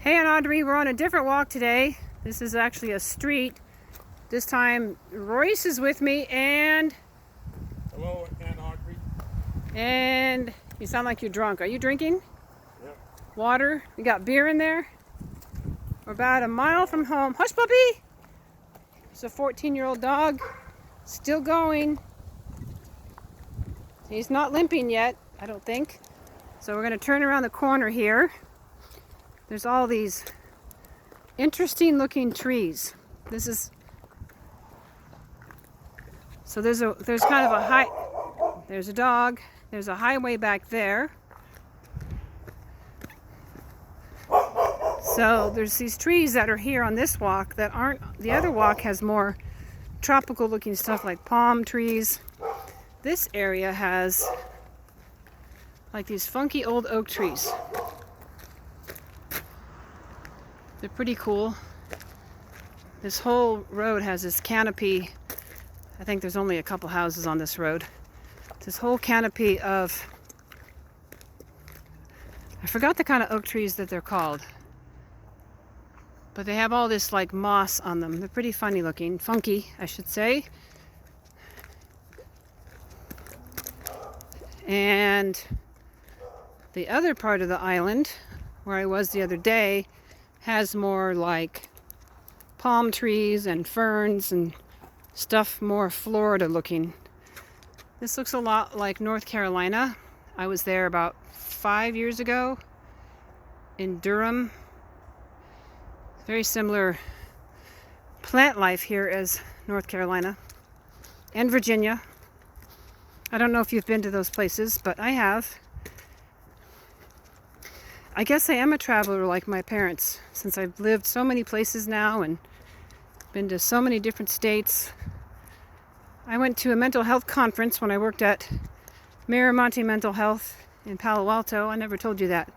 Hey, Aunt Audrey, we're on a different walk today. This is actually a street. This time Royce is with me and... Hello, Aunt Audrey. And you sound like you're drunk. Are you drinking? Yep. Water? We got beer in there. We're about a mile from home. Hush, puppy! It's a 14-year-old dog. Still going. He's not limping yet, I don't think. So we're going to turn around the corner here. There's all these interesting looking trees. This is... So there's kind of a high... There's a dog. There's a highway back there. So there's these trees that are here on this walk that aren't... The other walk has more tropical looking stuff like palm trees. This area has like these funky old oak trees. They're pretty cool. This whole road has this canopy. I think there's only a couple houses on this road. This whole canopy of... I forgot the kind of oak trees that they're called. But they have all this like moss on them. They're pretty funny looking. Funky, I should say. And the other part of the island, where I was the other day, has more like palm trees and ferns and stuff, more Florida looking. This looks a lot like North Carolina. I was there about 5 years ago in Durham. Very similar plant life here as North Carolina and Virginia. I don't know if you've been to those places, but I have. I guess I am a traveler like my parents, since I've lived so many places now and been to so many different states. I went to a mental health conference when I worked at Miramonte Mental Health in Palo Alto. I never told you that.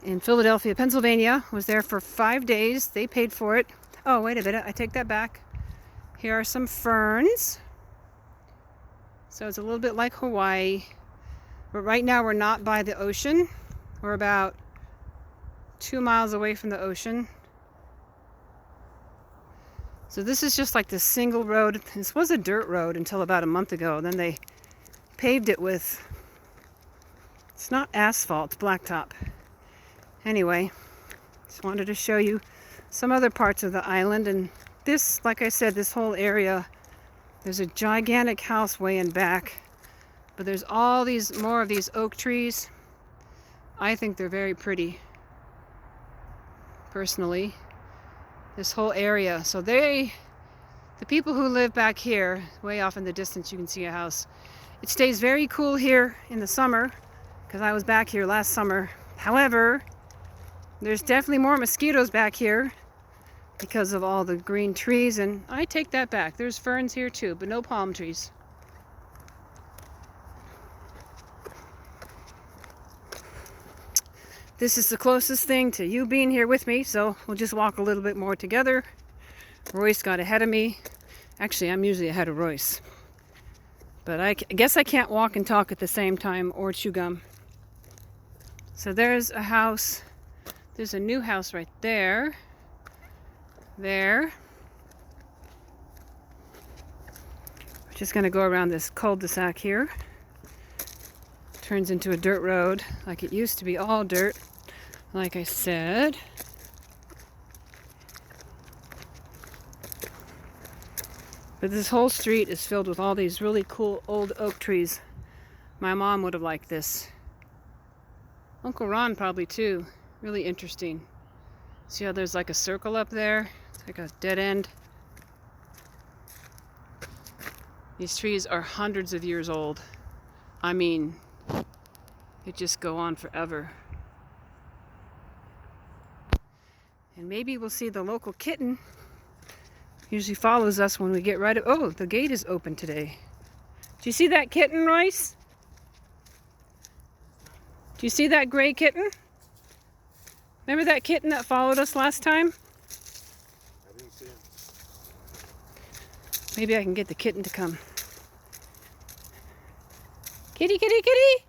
In Philadelphia, Pennsylvania. Was there for 5 days. They paid for it. Oh, wait a minute. I take that back. Here are some ferns. So it's a little bit like Hawaii. But right now we're not by the ocean. We're about 2 miles away from the ocean. So this is just like this single road. This was a dirt road until about a month ago. Then they paved it with... It's not asphalt, it's blacktop. Anyway, just wanted to show you some other parts of the island. And this, like I said, this whole area, there's a gigantic house way in back. But there's all these, more of these oak trees. I think they're very pretty, personally. This whole area. So the people who live back here, way off in the distance, you can see a house. It stays very cool here in the summer, because I was back here last summer. However, there's definitely more mosquitoes back here because of all the green trees, and I take that back. There's ferns here too, but no palm trees. This is the closest thing to you being here with me, so we'll just walk a little bit more together. Royce got ahead of me. Actually, I'm usually ahead of Royce. But I guess I can't walk and talk at the same time or chew gum. So there's a house. There's a new house right there. There. We're just going to go around this cul-de-sac here. Turns into a dirt road like it used to be, all dirt, like I said. But this whole street is filled with all these really cool old oak trees. My mom would have liked this. Uncle Ron probably too. Really interesting. See how there's like a circle up there? It's like a dead end. These trees are hundreds of years old. I mean, they just go on forever. And maybe we'll see the local kitten. Usually follows us when we get right up. Oh, the gate is open today. Do you see that kitten, Royce? Do you see that gray kitten? Remember that kitten that followed us last time? I didn't see him. Maybe I can get the kitten to come. Kitty, kitty, kitty!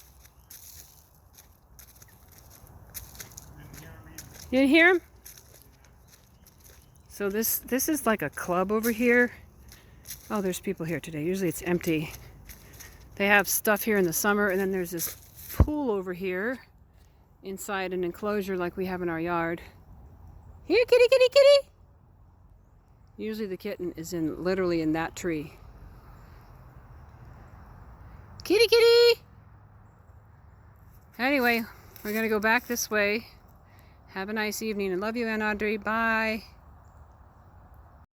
You didn't hear him? So this is like a club over here. Oh, there's people here today. Usually it's empty. They have stuff here in the summer, and then there's this pool over here inside an enclosure like we have in our yard. Here, kitty, kitty, kitty. Usually the kitten is literally in that tree. Kitty, kitty. Anyway, we're gonna go back this way. Have a nice evening, and love you, Aunt Audrey. Bye.